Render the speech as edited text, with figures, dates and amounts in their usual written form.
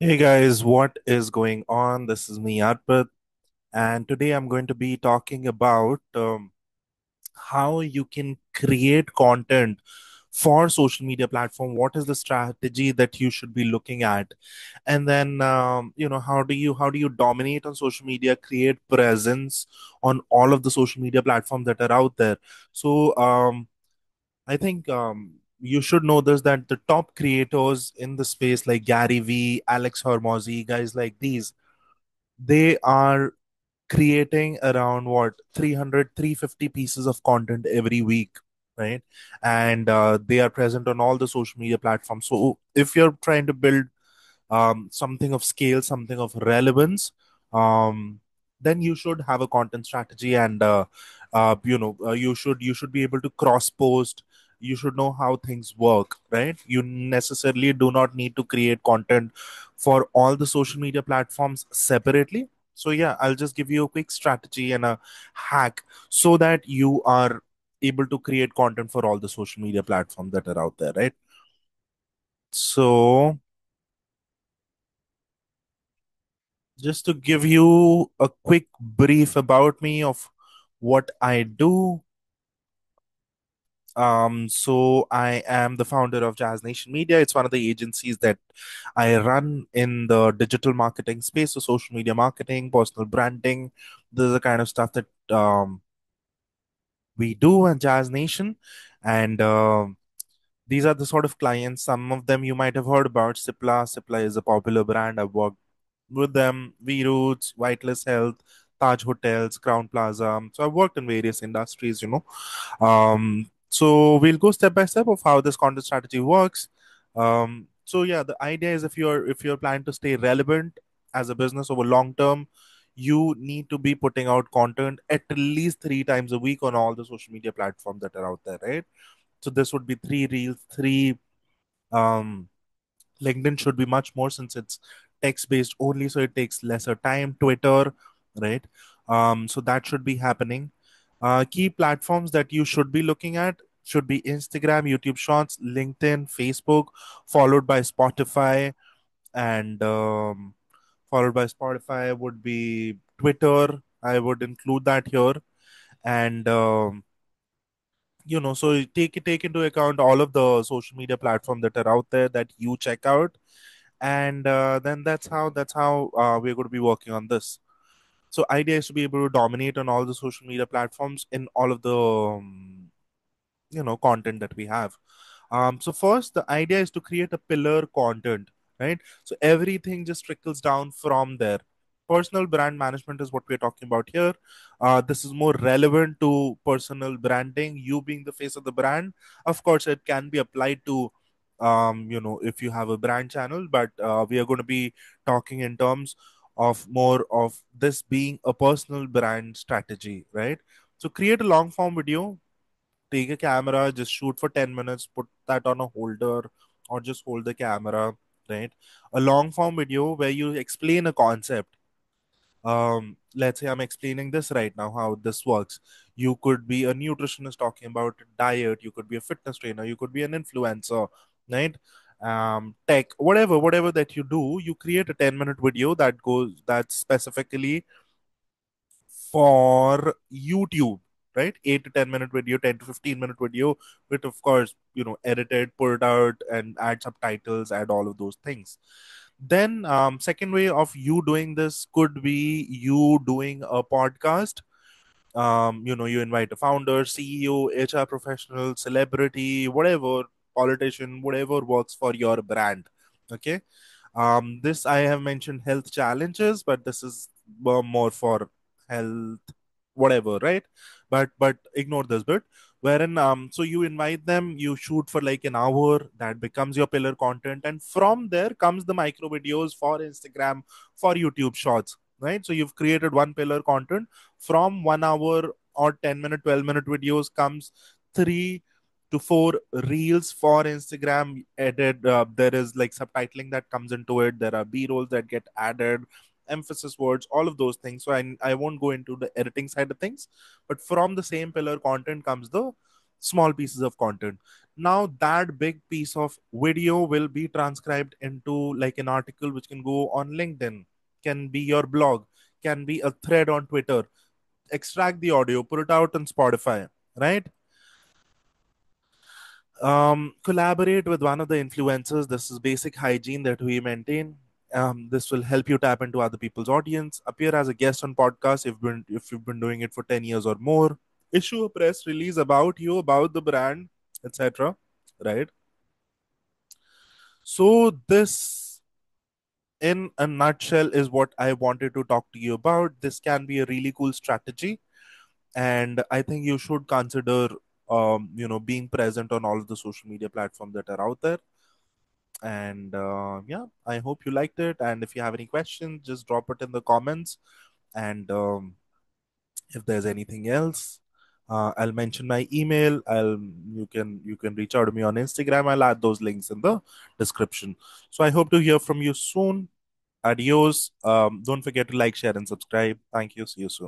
Hey guys, what is going on? This is me, Arpit, and today I'm going to be talking about how you can create content for social media platform. What is the strategy that you should be looking at? And then how do you dominate on social media, create presence on all of the social media platforms that are out there? So I think you should know this, that the top creators in the space like Gary Vee, Alex Hormozzi, guys like these, they are creating around what 300, 350 pieces of content every week, right? And they are present on all the social media platforms. So if you're trying to build something of scale, something of relevance, then you should have a content strategy, and you should be able to cross post. You should know how things work, right? You necessarily do not need to create content for all the social media platforms separately. So yeah, I'll just give you a quick strategy and a hack so that you are able to create content for all the social media platforms that are out there, right? So just to give you a quick brief about me of what I do. So I am the founder of Jazz Nation Media. It's one of the agencies that I run in the digital marketing space, so social media marketing, personal branding. This is the kind of stuff that we do at Jazz Nation. And these are the sort of clients. Some of them you might have heard about. Cipla. Cipla is a popular brand. I've worked with them, V Roots, Whitelist Health, Taj Hotels, Crown Plaza. So I've worked in various industries. So we'll go step by step of how this content strategy works. So yeah, the idea is if you're planning to stay relevant as a business over long term, you need to be putting out content at least 3 times a week on all the social media platforms that are out there, right? So this would be three reels, three um LinkedIn should be much more since it's text based only, so it takes lesser time. Twitter, right? So that should be happening. Key platforms that you should be looking at should be Instagram, YouTube Shorts, LinkedIn, Facebook, followed by Spotify, and followed by Spotify would be Twitter. I would include that here, and so take into account all of the social media platforms that are out there that you check out, and then that's how we're going to be working on this. So idea is to be able to dominate on all the social media platforms in all of the content that we have. So first, the idea is to create a pillar content, right? So everything just trickles down from there. Personal brand management is what we're talking about here. This is more relevant to personal branding, you being the face of the brand. Of course, it can be applied to if you have a brand channel, but we are going to be talking in terms of more of this being a personal brand strategy, right? So create a long form video, take a camera, just shoot for 10 minutes, put that on a holder, or just hold the camera, right? A long form video where you explain a concept. Let's say I'm explaining this right now, how this works. You could be a nutritionist talking about diet, you could be a fitness trainer, you could be an influencer, right? Tech, whatever that you do, you create a 10-minute video that's specifically for YouTube, right? 8 to 10 minute video, 10 to 15 minute video, with of course, edited, pulled out, and add subtitles, add all of those things. Then, second way of you doing this could be you doing a podcast. You invite a founder, CEO, HR professional, celebrity, whatever, politician, whatever works for your brand. Okay. This I have mentioned health challenges, but this is more for health, whatever, right? But ignore this bit. Wherein so you invite them, you shoot for like an hour, that becomes your pillar content, and from there comes the micro videos for Instagram, for YouTube Shorts, right? So you've created one pillar content. From 1 hour or 10 minute, 12 minute videos comes 3 to 4 reels for Instagram added. There is like subtitling that comes into it. There are B rolls that get added, emphasis words, all of those things. So I won't go into the editing side of things, but from the same pillar content comes the small pieces of content. Now that big piece of video will be transcribed into like an article which can go on LinkedIn, can be your blog, can be a thread on Twitter. Extract the audio, put it out on Spotify, right? Collaborate with one of the influencers. This is basic hygiene that we maintain. This will help you tap into other people's audience. Appear as a guest on podcasts if you've been doing it for 10 years or more. Issue a press release about you, about the brand, etc. Right. So this, in a nutshell, is what I wanted to talk to you about. This can be a really cool strategy, and I think you should consider, being present on all of the social media platforms that are out there. And yeah, I hope you liked it. And if you have any questions, just drop it in the comments. And if there's anything else, I'll mention my email. You can reach out to me on Instagram. I'll add those links in the description. So I hope to hear from you soon. Adios. Don't forget to like, share, and subscribe. Thank you. See you soon.